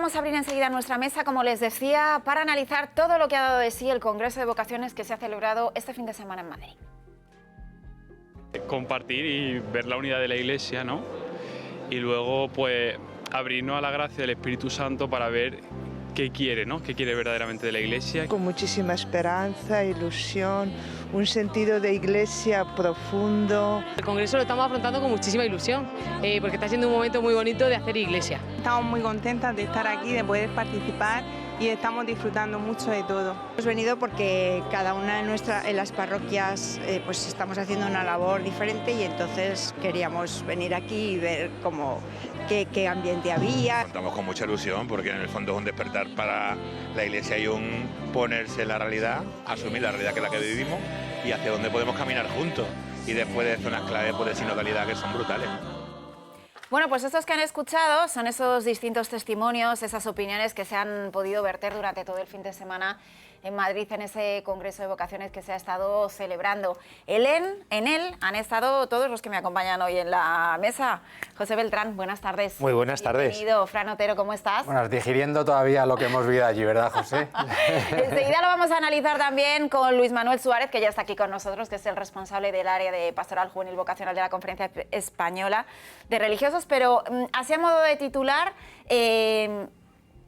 vamos a abrir enseguida nuestra mesa, como les decía, para analizar todo lo que ha dado de sí el Congreso de Vocaciones que se ha celebrado este fin de semana en Madrid. Compartir y ver la unidad de la Iglesia, ¿no? Y luego, pues, abrirnos a la gracia del Espíritu Santo para ver qué quiere, ¿no? Qué quiere verdaderamente de la Iglesia. Con muchísima esperanza, ilusión, un sentido de Iglesia profundo. El Congreso lo estamos afrontando con muchísima ilusión, porque está siendo un momento muy bonito de hacer Iglesia. Estamos muy contentas de estar aquí, de poder participar y estamos disfrutando mucho de todo. Hemos venido porque cada una en las parroquias pues estamos haciendo una labor diferente y entonces queríamos venir aquí y ver qué ambiente había. Estamos con mucha ilusión porque en el fondo es un despertar para la Iglesia y un ponerse en la realidad, asumir la realidad que es la que vivimos y hacia dónde podemos caminar juntos. Y después de zonas clave de sinodalidad que son brutales. Bueno, pues estos que han escuchado son esos distintos testimonios, esas opiniones que se han podido verter durante todo el fin de semana en Madrid, en ese Congreso de Vocaciones que se ha estado celebrando. En él han estado todos los que me acompañan hoy en la mesa. José Beltrán, buenas tardes. Muy buenas tardes. Bienvenido. Fran Otero, ¿cómo estás? Bueno, digiriendo todavía lo que hemos vivido allí, ¿verdad, José? Enseguida lo vamos a analizar también con Luis Manuel Suárez, que ya está aquí con nosotros, que es el responsable del área de Pastoral Juvenil Vocacional de la Conferencia Española de Religiosos. Pero así a modo de titular,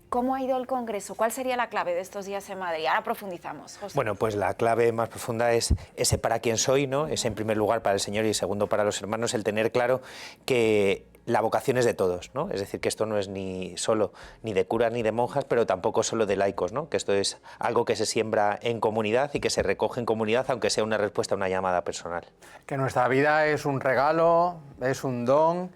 ¿cómo ha ido el Congreso? ¿Cuál sería la clave de estos días en Madrid? Ahora profundizamos, José. Bueno, pues la clave más profunda es ese para quién soy, ¿no? Es en primer lugar para el Señor y segundo para los hermanos, el tener claro que la vocación es de todos, ¿no? Es decir, que esto no es ni solo ni de curas ni de monjas, pero tampoco solo de laicos, ¿no? Que esto es algo que se siembra en comunidad y que se recoge en comunidad, aunque sea una respuesta a una llamada personal. Que nuestra vida es un regalo, es un don,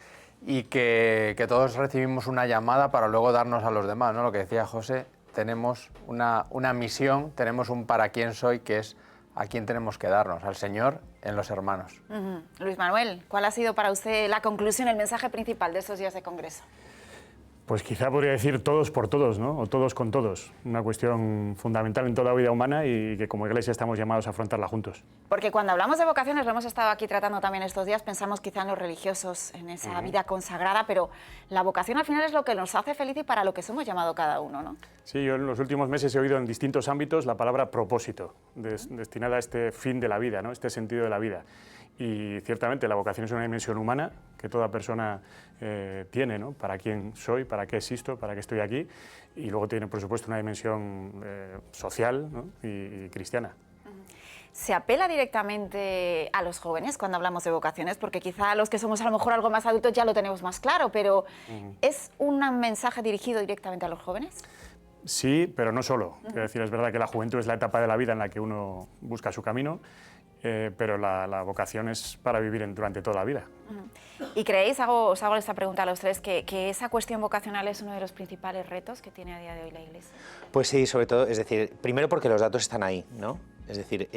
y que todos recibimos una llamada para luego darnos a los demás, ¿no? Lo que decía José, tenemos una misión, tenemos un para quién soy, que es a quién tenemos que darnos, al Señor en los hermanos. Luis Manuel, ¿cuál ha sido para usted la conclusión, el mensaje principal de estos días de Congreso? Pues quizá podría decir todos por todos, ¿no? O todos con todos. Una cuestión fundamental en toda la vida humana y que como Iglesia estamos llamados a afrontarla juntos. Porque cuando hablamos de vocaciones, lo hemos estado aquí tratando también estos días, pensamos quizá en los religiosos, en esa vida consagrada, pero la vocación al final es lo que nos hace feliz y para lo que somos llamados cada uno, ¿no? Sí, yo en los últimos meses he oído en distintos ámbitos la palabra propósito, destinada a este fin de la vida, ¿no? Este sentido de la vida. Y ciertamente la vocación es una dimensión humana que toda persona tiene, ¿no? Para quién soy, para qué existo, para qué estoy aquí. Y luego tiene, por supuesto, una dimensión social, ¿no? y cristiana. ¿Se apela directamente a los jóvenes cuando hablamos de vocaciones? Porque quizá los que somos a lo mejor algo más adultos ya lo tenemos más claro, pero ¿es un mensaje dirigido directamente a los jóvenes? Sí, pero no solo. Quiero decir, es verdad que la juventud es la etapa de la vida en la que uno busca su camino, pero la vocación es para vivir durante toda la vida. ¿Y creéis, os hago esta pregunta a los tres, que esa cuestión vocacional es uno de los principales retos que tiene a día de hoy la Iglesia? Pues sí, sobre todo, es decir, primero porque los datos están ahí, ¿no? Es decir,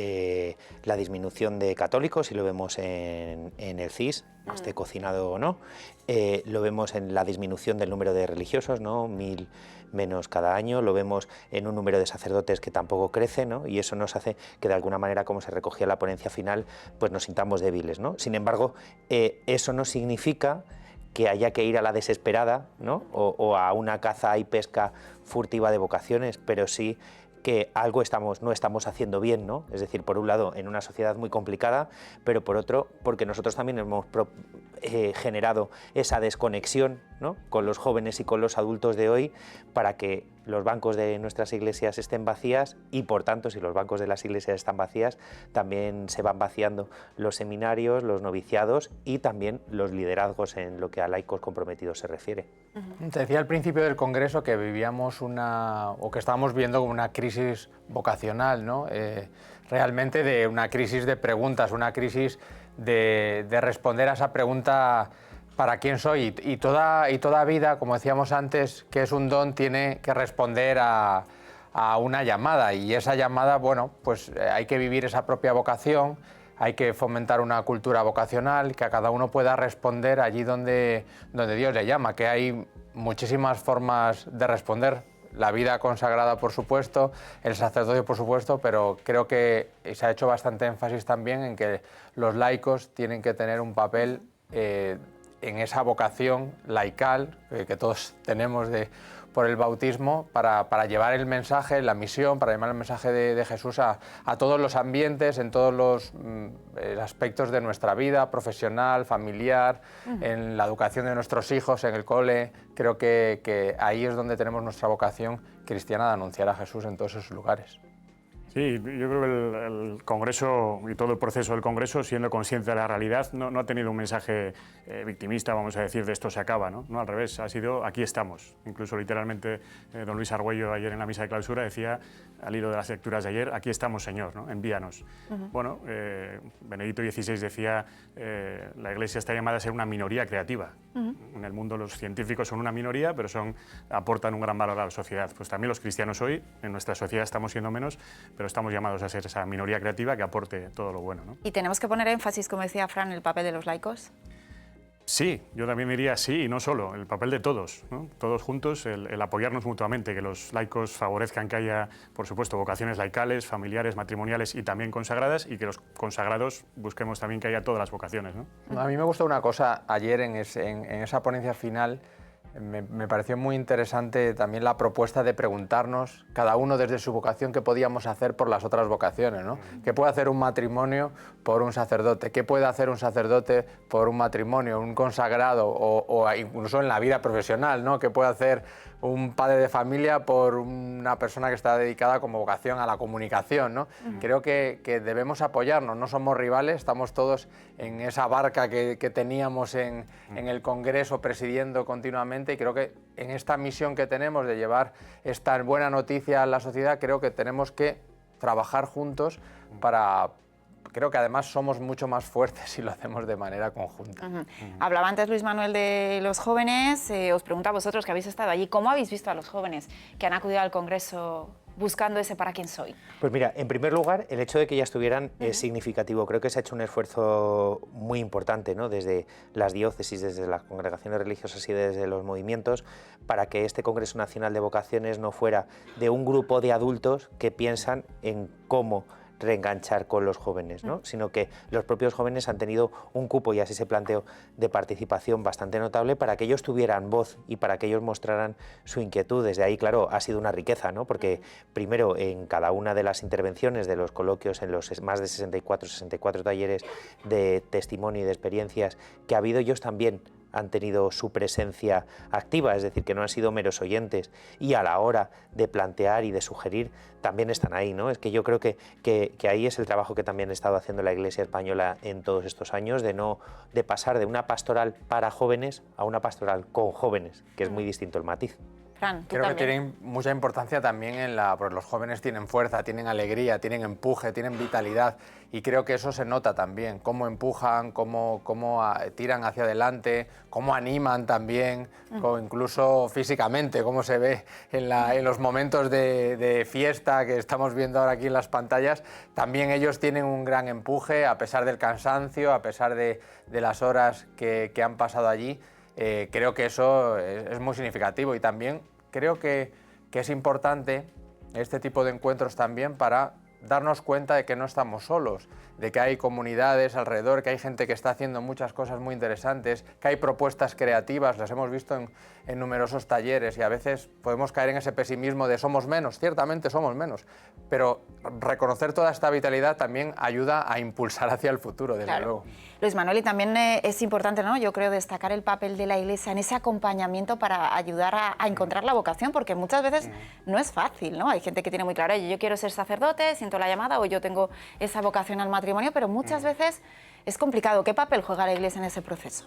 la disminución de católicos, y lo vemos en el CIS, esté cocinado o no, lo vemos en la disminución del número de religiosos, ¿no? 1000 menos cada año, lo vemos en un número de sacerdotes que tampoco crece, ¿no? Y eso nos hace que de alguna manera, como se recogía en la ponencia final, pues nos sintamos débiles, ¿no? Sin embargo, eso no significa que haya que ir a la desesperada, ¿no? o a una caza y pesca furtiva de vocaciones, pero sí que algo no estamos haciendo bien, ¿no? Es decir, por un lado, en una sociedad muy complicada, pero por otro, porque nosotros también hemos generado esa desconexión, ¿no? Con los jóvenes y con los adultos de hoy, para que los bancos de nuestras iglesias estén vacías y, por tanto, si los bancos de las iglesias están vacías, también se van vaciando los seminarios, los noviciados y también los liderazgos en lo que a laicos comprometidos se refiere. Te decía al principio del Congreso que vivíamos que estábamos viendo una crisis vocacional, ¿no? Realmente de una crisis de preguntas, una crisis de responder a esa pregunta ¿para quién soy? Y toda vida, como decíamos antes, que es un don, tiene que responder a una llamada, y esa llamada, bueno, pues hay que vivir esa propia vocación, hay que fomentar una cultura vocacional, que a cada uno pueda responder allí donde Dios le llama, que hay muchísimas formas de responder, la vida consagrada, por supuesto, el sacerdocio, por supuesto, pero creo que se ha hecho bastante énfasis también en que los laicos tienen que tener un papel en esa vocación laical que todos tenemos de por el bautismo para llevar el mensaje, la misión, para llevar el mensaje de Jesús a todos los ambientes, en todos los aspectos de nuestra vida, profesional, familiar, en la educación de nuestros hijos, en el cole. Creo que ahí es donde tenemos nuestra vocación cristiana de anunciar a Jesús en todos esos lugares. Sí, yo creo que el Congreso y todo el proceso del Congreso, siendo consciente de la realidad, no ha tenido un mensaje victimista, vamos a decir, de esto se acaba, ¿no? No, al revés, ha sido aquí estamos. Incluso literalmente don Luis Argüello ayer en la misa de clausura decía, al hilo de las lecturas de ayer, aquí estamos, Señor, ¿no? Envíanos. Bueno, Benedicto XVI decía, la Iglesia está llamada a ser una minoría creativa. En el mundo los científicos son una minoría, pero aportan un gran valor a la sociedad. Pues también los cristianos hoy, en nuestra sociedad estamos siendo menos, pero estamos llamados a ser esa minoría creativa que aporte todo lo bueno, ¿no? ¿Y tenemos que poner énfasis, como decía Fran, en el papel de los laicos? Sí, yo también diría sí, y no solo, el papel de todos, ¿no? Todos juntos, el apoyarnos mutuamente, que los laicos favorezcan que haya, por supuesto, vocaciones laicales, familiares, matrimoniales y también consagradas, y que los consagrados busquemos también que haya todas las vocaciones, ¿no? A mí me gustó una cosa ayer en esa ponencia final. Me pareció muy interesante también la propuesta de preguntarnos, cada uno desde su vocación, qué podíamos hacer por las otras vocaciones, ¿no? ¿Qué puede hacer un matrimonio por un sacerdote? ¿Qué puede hacer un sacerdote por un matrimonio, un consagrado o incluso en la vida profesional, ¿no? ¿Qué puede hacer un padre de familia por una persona que está dedicada como vocación a la comunicación, ¿no? Creo que debemos apoyarnos, no somos rivales, estamos todos en esa barca que teníamos en el Congreso presidiendo continuamente, y creo que en esta misión que tenemos de llevar esta buena noticia a la sociedad, creo que tenemos que trabajar juntos para... Creo que además somos mucho más fuertes si lo hacemos de manera conjunta. Hablaba antes Luis Manuel de los jóvenes, os pregunto a vosotros que habéis estado allí, ¿cómo habéis visto a los jóvenes que han acudido al Congreso buscando ese para quién soy? Pues mira, en primer lugar, el hecho de que ya estuvieran es significativo. Creo que se ha hecho un esfuerzo muy importante, ¿no? Desde las diócesis, desde las congregaciones religiosas y desde los movimientos, para que este Congreso Nacional de Vocaciones no fuera de un grupo de adultos que piensan en cómo reenganchar con los jóvenes, ¿no? Sino que los propios jóvenes han tenido un cupo, y así se planteó, de participación bastante notable para que ellos tuvieran voz y para que ellos mostraran su inquietud. Desde ahí, claro, ha sido una riqueza, ¿no? Porque primero, en cada una de las intervenciones de los coloquios, en los más de 64 talleres de testimonio y de experiencias que ha habido, ellos también han tenido su presencia activa, es decir, que no han sido meros oyentes, y a la hora de plantear y de sugerir también están ahí, ¿no? Es que yo creo que ahí es el trabajo que también ha estado haciendo la Iglesia española en todos estos años, de pasar de una pastoral para jóvenes a una pastoral con jóvenes, que es muy distinto el matiz. Fran, ¿tú Creo también? que tienen mucha importancia también porque los jóvenes tienen fuerza, tienen alegría, tienen empuje, tienen vitalidad, y creo que eso se nota también, cómo empujan, cómo tiran hacia adelante, cómo animan también, incluso físicamente, cómo se ve en los momentos de fiesta que estamos viendo ahora aquí en las pantallas. También ellos tienen un gran empuje, a pesar del cansancio, a pesar de las horas que han pasado allí. Creo que eso es muy significativo, y también creo que es importante este tipo de encuentros también para darnos cuenta de que no estamos solos, de que hay comunidades alrededor, que hay gente que está haciendo muchas cosas muy interesantes, que hay propuestas creativas, las hemos visto en numerosos talleres, y a veces podemos caer en ese pesimismo de somos menos. Ciertamente somos menos, pero reconocer toda esta vitalidad también ayuda a impulsar hacia el futuro, desde luego. Luis Manuel, y también es importante, ¿no? Yo creo, destacar el papel de la Iglesia en ese acompañamiento para ayudar a encontrar la vocación, porque muchas veces no es fácil, ¿no? Hay gente que tiene muy claro, yo quiero ser sacerdote, siento la llamada, o yo tengo esa vocación al matrimonio, pero muchas veces es complicado. ¿Qué papel juega la Iglesia en ese proceso?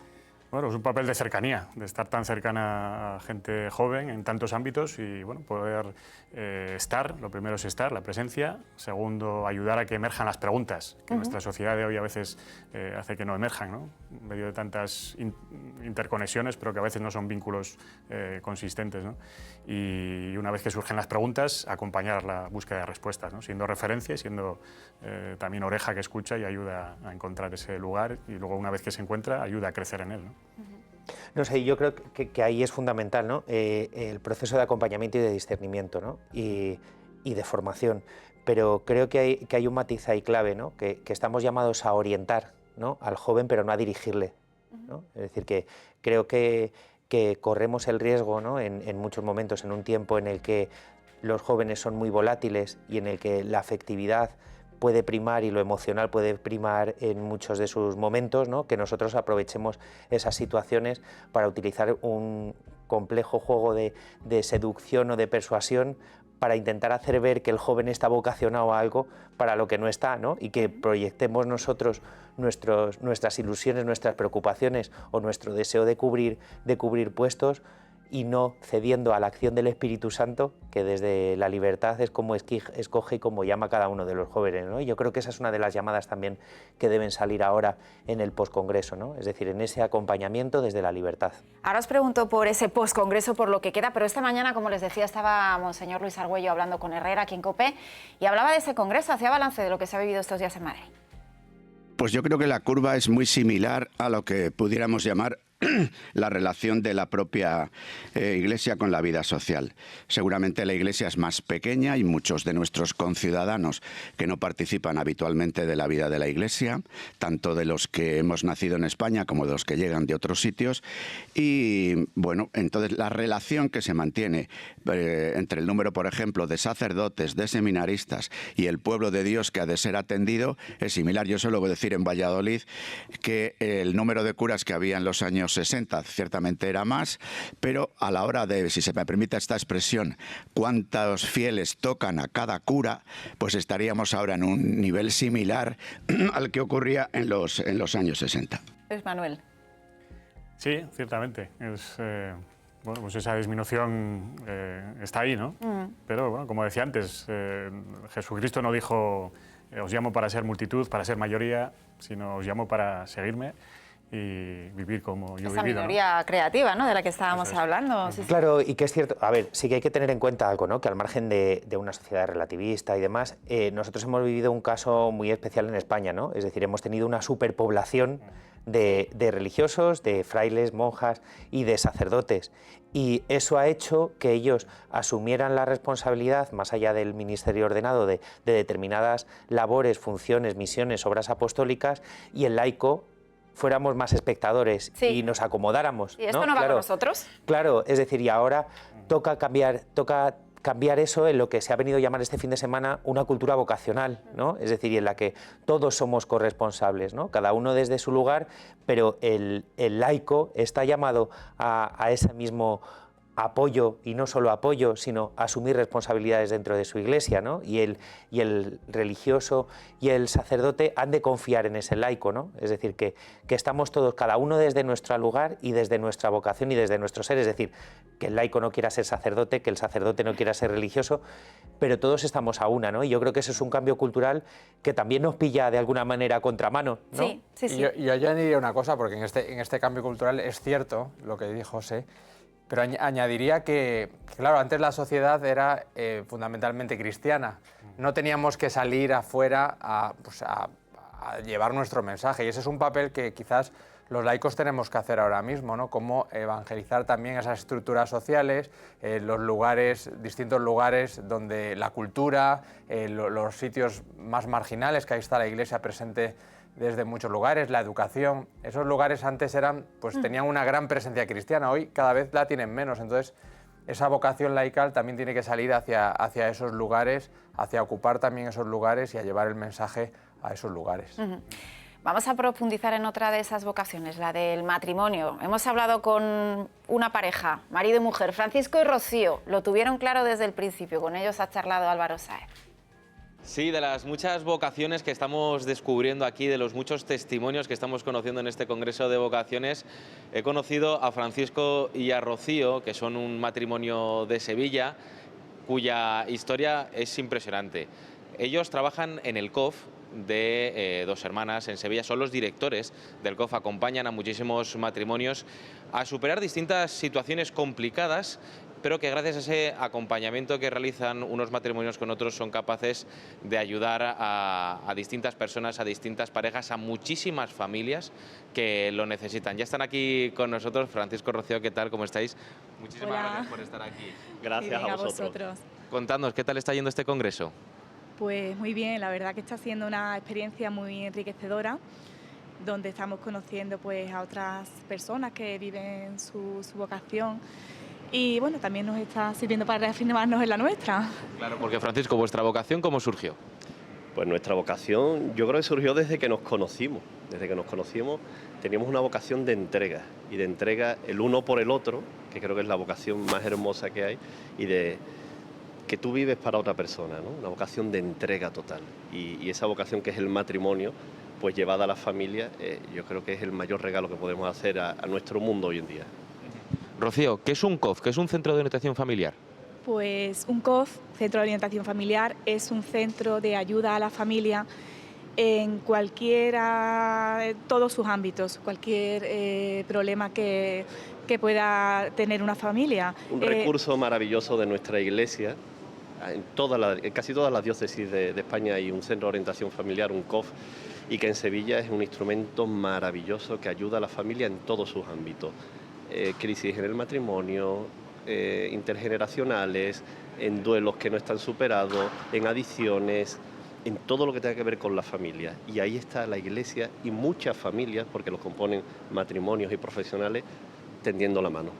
Bueno, es un papel de cercanía, de estar tan cercana a gente joven en tantos ámbitos y bueno, poder estar. Lo primero es estar, la presencia. Segundo, ayudar a que emerjan las preguntas, que nuestra sociedad de hoy a veces hace que no emerjan, ¿no? En medio de tantas interconexiones, pero que a veces no son vínculos consistentes, ¿no? Y una vez que surgen las preguntas, acompañar la búsqueda de respuestas, ¿no? Siendo referencia y siendo también oreja que escucha y ayuda a encontrar ese lugar, y luego una vez que se encuentra, ayuda a crecer en él, ¿no? No sé, yo creo que ahí es fundamental, ¿no? El proceso de acompañamiento y de discernimiento, ¿no? y de formación, pero creo que hay un matiz ahí clave, ¿no? Que estamos llamados a orientar, ¿no? Al joven, pero no a dirigirle, ¿no? Es decir, que creo que que corremos el riesgo, ¿no?, en muchos momentos, en un tiempo en el que los jóvenes son muy volátiles y en el que la afectividad puede primar y lo emocional puede primar en muchos de sus momentos, ¿no?, que nosotros aprovechemos esas situaciones para utilizar un complejo juego de seducción o de persuasión para intentar hacer ver que el joven está vocacionado a algo para lo que no está, ¿no?, y que proyectemos nosotros nuestras ilusiones, nuestras preocupaciones o nuestro deseo de cubrir puestos, y no cediendo a la acción del Espíritu Santo, que desde la libertad es como escoge y como llama a cada uno de los jóvenes, ¿no? Y yo creo que esa es una de las llamadas también que deben salir ahora en el poscongreso, ¿no?, es decir, en ese acompañamiento desde la libertad. Ahora os pregunto por ese poscongreso, por lo que queda, pero esta mañana, como les decía, estaba Monseñor Luis Argüello hablando con Herrera aquí en COPE y hablaba de ese congreso, hacía balance de lo que se ha vivido estos días en Madrid. Pues yo creo que la curva es muy similar a lo que pudiéramos llamar la relación de la propia Iglesia con la vida social. Seguramente la Iglesia es más pequeña y muchos de nuestros conciudadanos que no participan habitualmente de la vida de la Iglesia, tanto de los que hemos nacido en España como de los que llegan de otros sitios. Y bueno, entonces la relación que se mantiene entre el número, por ejemplo, de sacerdotes, de seminaristas y el pueblo de Dios que ha de ser atendido es similar. Yo solo voy a decir en Valladolid que el número de curas que había en los años 60 ciertamente era más, pero a la hora de, si se me permite esta expresión, cuántos fieles tocan a cada cura, pues estaríamos ahora en un nivel similar al que ocurría en los años 60. Es Manuel. Sí, ciertamente. Bueno, pues esa disminución está ahí, ¿no? Pero bueno, como decía antes, Jesucristo no dijo os llamo para ser multitud, para ser mayoría, sino os llamo para seguirme y vivir como yo he vivido. Esa minoría creativa, ¿no?, de la que estábamos hablando. Sí, claro, y que es cierto, a ver, sí que hay que tener en cuenta algo, ¿no?, que al margen de una sociedad relativista y demás, nosotros hemos vivido un caso muy especial en España, ¿no? Es decir, hemos tenido una superpoblación de religiosos, de frailes, monjas y de sacerdotes. Y eso ha hecho que ellos asumieran la responsabilidad, más allá del ministerio ordenado, de determinadas labores, funciones, misiones, obras apostólicas, y el laico fuéramos más espectadores y nos acomodáramos. ¿Y esto no va con nosotros? Claro, es decir, y ahora toca cambiar eso en lo que se ha venido a llamar este fin de semana una cultura vocacional, ¿no? Es decir, en la que todos somos corresponsables, ¿no?, cada uno desde su lugar, pero el laico está llamado a ese mismo apoyo, y no solo apoyo, sino asumir responsabilidades dentro de su iglesia, ¿no? Y el religioso y el sacerdote han de confiar en ese laico, ¿no? Es decir, que estamos todos, cada uno desde nuestro lugar y desde nuestra vocación y desde nuestro ser, es decir, que el laico no quiera ser sacerdote, que el sacerdote no quiera ser religioso, pero todos estamos a una, ¿no? Y yo creo que eso es un cambio cultural que también nos pilla de alguna manera a contramano, ¿no? Sí, sí, sí. Y yo añadiría una cosa, porque en este cambio cultural es cierto lo que dijo José, pero añadiría que, claro, antes la sociedad era fundamentalmente cristiana. No teníamos que salir afuera a llevar nuestro mensaje. Y ese es un papel que quizás los laicos tenemos que hacer ahora mismo, ¿no? Cómo evangelizar también esas estructuras sociales, los lugares, distintos lugares donde la cultura, los sitios más marginales, que ahí está la Iglesia presente desde muchos lugares, la educación. Esos lugares antes tenían una gran presencia cristiana, hoy cada vez la tienen menos. Entonces, esa vocación laical también tiene que salir hacia esos lugares, hacia ocupar también esos lugares y a llevar el mensaje a esos lugares. Vamos a profundizar en otra de esas vocaciones, la del matrimonio. Hemos hablado con una pareja, marido y mujer, Francisco y Rocío. Lo tuvieron claro desde el principio, con ellos ha charlado Álvaro Sáez. Sí, de las muchas vocaciones que estamos descubriendo aquí, de los muchos testimonios que estamos conociendo en este Congreso de Vocaciones, he conocido a Francisco y a Rocío, que son un matrimonio de Sevilla, cuya historia es impresionante. Ellos trabajan en el COF de Dos Hermanas en Sevilla, son los directores del COF, acompañan a muchísimos matrimonios a superar distintas situaciones complicadas, pero que gracias a ese acompañamiento que realizan unos matrimonios con otros son capaces de ayudar a distintas personas, a distintas parejas, a muchísimas familias que lo necesitan. Ya están aquí con nosotros, Francisco, Rocío, ¿qué tal? ¿Cómo estáis? Muchísimas gracias por estar aquí. Gracias a vosotros. Contadnos, ¿qué tal está yendo este congreso? Pues muy bien, la verdad que está siendo una experiencia muy enriquecedora donde estamos conociendo pues a otras personas que viven su vocación y bueno, también nos está sirviendo para reafirmarnos en la nuestra. Claro, porque Francisco, ¿vuestra vocación cómo surgió? Pues nuestra vocación yo creo que surgió desde que nos conocimos. Desde que nos conocimos teníamos una vocación de entrega, y de entrega el uno por el otro, que creo que es la vocación más hermosa que hay, y de que tú vives para otra persona, ¿no? Una vocación de entrega total. Y esa vocación que es el matrimonio, pues llevada a la familia, yo creo que es el mayor regalo que podemos hacer a nuestro mundo hoy en día. Rocío, ¿qué es un COF? ¿Qué es un centro de orientación familiar? Pues un COF, Centro de Orientación Familiar, es un centro de ayuda a la familia en todos sus ámbitos, cualquier problema que pueda tener una familia. Un recurso maravilloso de nuestra iglesia. En casi todas las diócesis de España hay un centro de orientación familiar, un COF, y que en Sevilla es un instrumento maravilloso que ayuda a la familia en todos sus ámbitos. Crisis en el matrimonio, intergeneracionales, en duelos que no están superados, en adicciones, en todo lo que tenga que ver con la familia. Y ahí está la iglesia y muchas familias, porque los componen matrimonios y profesionales, tendiendo la mano.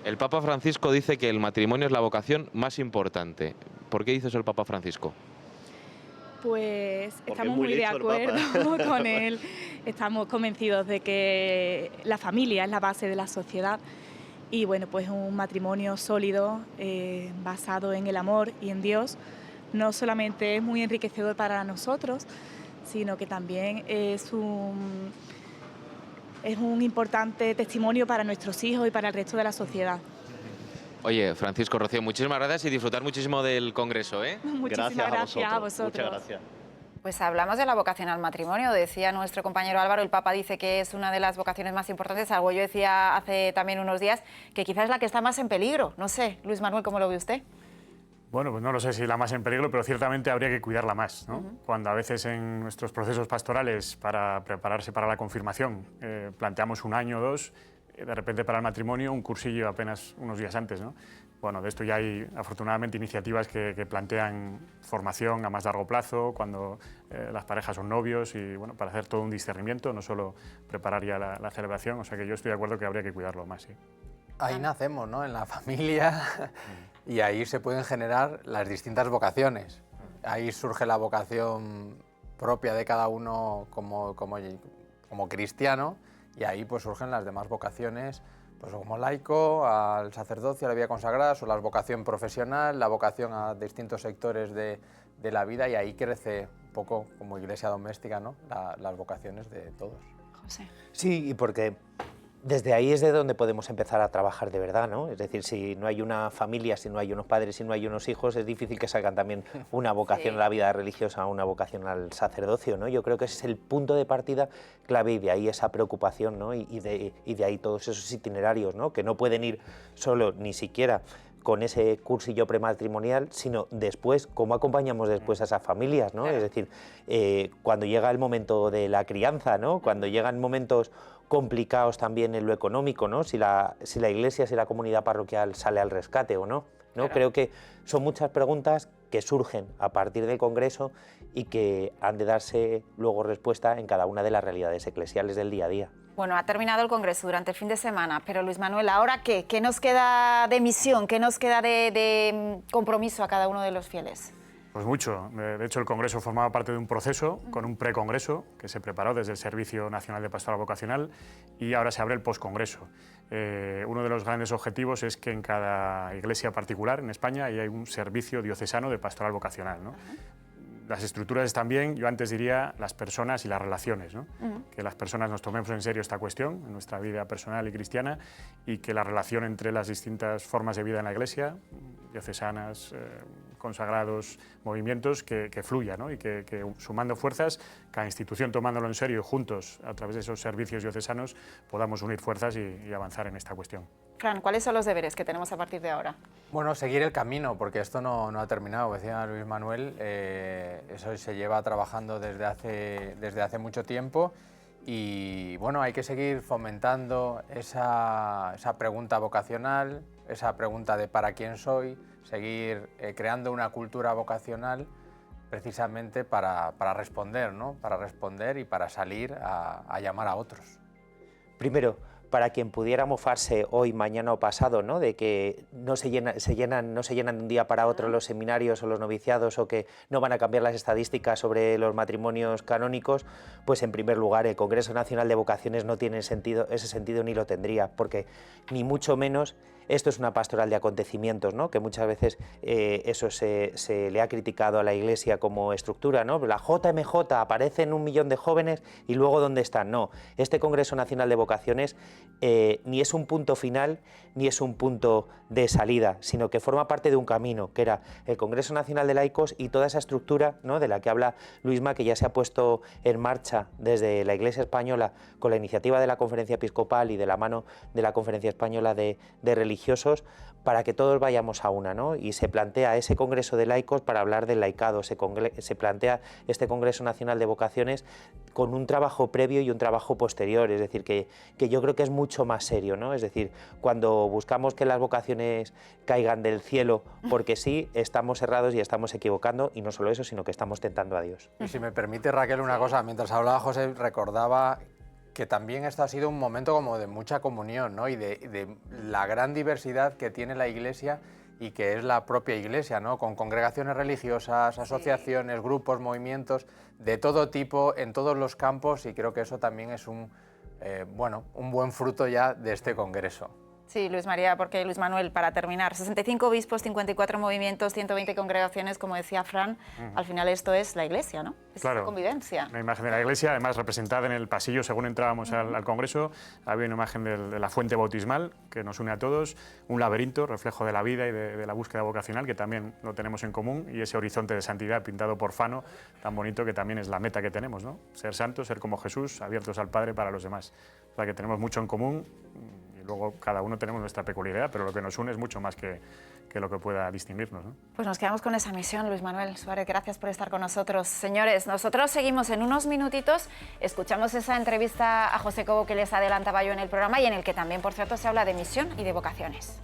El Papa Francisco dice que el matrimonio es la vocación más importante. ¿Por qué dice eso el Papa Francisco? Pues estamos muy de acuerdo con él. Estamos convencidos de que la familia es la base de la sociedad y bueno, pues un matrimonio sólido, basado en el amor y en Dios, no solamente es muy enriquecedor para nosotros, sino que también es un importante testimonio para nuestros hijos y para el resto de la sociedad. Oye, Francisco, Rocío, muchísimas gracias y disfrutar muchísimo del Congreso, ¿eh? Muchísimas gracias a vosotros. Muchas gracias. Pues hablamos de la vocación al matrimonio. Decía nuestro compañero Álvaro, el Papa dice que es una de las vocaciones más importantes. Algo yo decía hace también unos días que quizás es la que está más en peligro. No sé, Luis Manuel, ¿cómo lo ve usted? Bueno, pues no lo sé si la más en peligro, pero ciertamente habría que cuidarla más, ¿no? Cuando a veces en nuestros procesos pastorales, para prepararse para la confirmación, planteamos un año o dos, de repente para el matrimonio un cursillo apenas unos días antes, ¿no? Bueno, de esto ya hay afortunadamente iniciativas que plantean formación a más largo plazo, cuando las parejas son novios, y bueno, para hacer todo un discernimiento, no solo preparar ya la celebración. O sea que yo estoy de acuerdo que habría que cuidarlo más, sí. Ahí nacemos, ¿no? En la familia, y ahí se pueden generar las distintas vocaciones. Ahí surge la vocación propia de cada uno como cristiano, y ahí pues surgen las demás vocaciones, pues como laico, al sacerdocio, a la vida consagrada, o la vocación profesional, la vocación a distintos sectores de la vida, y ahí crece un poco como iglesia doméstica, ¿no? Las vocaciones de todos. José. Sí, y porque desde ahí es de donde podemos empezar a trabajar de verdad, ¿no? Es decir, si no hay una familia, si no hay unos padres, si no hay unos hijos, es difícil que salgan también una vocación a la vida religiosa, una vocación al sacerdocio, ¿no? Yo creo que ese es el punto de partida clave, y de ahí esa preocupación, ¿no? Y de ahí todos esos itinerarios, ¿no? Que no pueden ir solo ni siquiera con ese cursillo prematrimonial, sino después, cómo acompañamos después a esas familias, ¿no? Claro. Es decir, cuando llega el momento de la crianza, ¿no? Cuando llegan momentos complicados también en lo económico, ¿no? Si la iglesia, si la comunidad parroquial sale al rescate o no, ¿no? Claro. Creo que son muchas preguntas que surgen a partir del Congreso y que han de darse luego respuesta en cada una de las realidades eclesiales del día a día. Bueno, ha terminado el Congreso durante el fin de semana, pero Luis Manuel, ¿ahora qué? ¿Qué nos queda de misión? ¿Qué nos queda de compromiso a cada uno de los fieles? Pues mucho. De hecho, el Congreso formaba parte de un proceso con un precongreso que se preparó desde el Servicio Nacional de Pastoral Vocacional, y ahora se abre el poscongreso. Uno de los grandes objetivos es que en cada iglesia particular en España hay un servicio diocesano de pastoral vocacional, ¿no? Las estructuras están bien, yo antes diría las personas y las relaciones, ¿no? Que las personas nos tomemos en serio esta cuestión en nuestra vida personal y cristiana, y que la relación entre las distintas formas de vida en la Iglesia, diocesanas, consagrados, movimientos, que fluya, ¿no? Y que sumando fuerzas, cada institución tomándolo en serio y juntos, a través de esos servicios diocesanos, podamos unir fuerzas y avanzar en esta cuestión. Fran, ¿cuáles son los deberes que tenemos a partir de ahora? Bueno, seguir el camino, porque esto no ha terminado. Decía Luis Manuel, eso se lleva trabajando desde hace mucho tiempo, y bueno, hay que seguir fomentando esa pregunta vocacional, esa pregunta de ¿para quién soy?, seguir creando una cultura vocacional precisamente para responder, ¿no? Para responder y para salir a llamar a otros. Primero, para quien pudiera mofarse hoy, mañana o pasado, ¿no? De que no se llenan de un día para otro los seminarios o los noviciados, o que no van a cambiar las estadísticas sobre los matrimonios canónicos, pues en primer lugar el Congreso Nacional de Vocaciones no tiene ese sentido ni lo tendría, porque ni mucho menos esto es una pastoral de acontecimientos, ¿no? Que muchas veces eso se le ha criticado a la Iglesia como estructura, ¿no? La JMJ, aparecen 1 millón de jóvenes y luego ¿dónde están? No, este Congreso Nacional de Vocaciones ni es un punto final ni es un punto de salida, sino que forma parte de un camino, que era el Congreso Nacional de Laicos y toda esa estructura, ¿no? De la que habla Luisma, que ya se ha puesto en marcha desde la Iglesia Española con la iniciativa de la Conferencia Episcopal y de la mano de la Conferencia Española de Religiosos, para que todos vayamos a una, ¿no? Y se plantea ese Congreso de Laicos para hablar del laicado, se plantea este Congreso Nacional de Vocaciones con un trabajo previo y un trabajo posterior, es decir, que yo creo que es mucho más serio, ¿no? Es decir, cuando buscamos que las vocaciones caigan del cielo porque sí, estamos errados y estamos equivocando, y no solo eso, sino que estamos tentando a Dios. Y si me permite, Raquel, una cosa, mientras hablaba José, recordaba que también esto ha sido un momento como de mucha comunión, ¿no? Y de la gran diversidad que tiene la Iglesia y que es la propia Iglesia, ¿no? Con congregaciones religiosas, asociaciones, grupos, movimientos de todo tipo, en todos los campos, y creo que eso también es un buen fruto ya de este congreso. Sí, Luis María, porque Luis Manuel, para terminar, 65 obispos, 54 movimientos, 120 congregaciones, como decía Fran, al final esto es la Iglesia, ¿no? Es la convivencia. La imagen de la Iglesia, además representada en el pasillo, según entrábamos al Congreso, había una imagen de la fuente bautismal que nos une a todos, un laberinto, reflejo de la vida y de la búsqueda vocacional, que también lo tenemos en común, y ese horizonte de santidad pintado por Fano, tan bonito, que también es la meta que tenemos, ¿no? Ser santos, ser como Jesús, abiertos al Padre para los demás. O sea, que tenemos mucho en común. Luego cada uno tenemos nuestra peculiaridad, pero lo que nos une es mucho más que lo que pueda distinguirnos, ¿no? Pues nos quedamos con esa misión, Luis Manuel Suárez. Gracias por estar con nosotros. Señores, nosotros seguimos en unos minutitos. Escuchamos esa entrevista a José Cobo que les adelantaba yo en el programa, y en el que también, por cierto, se habla de misión y de vocaciones.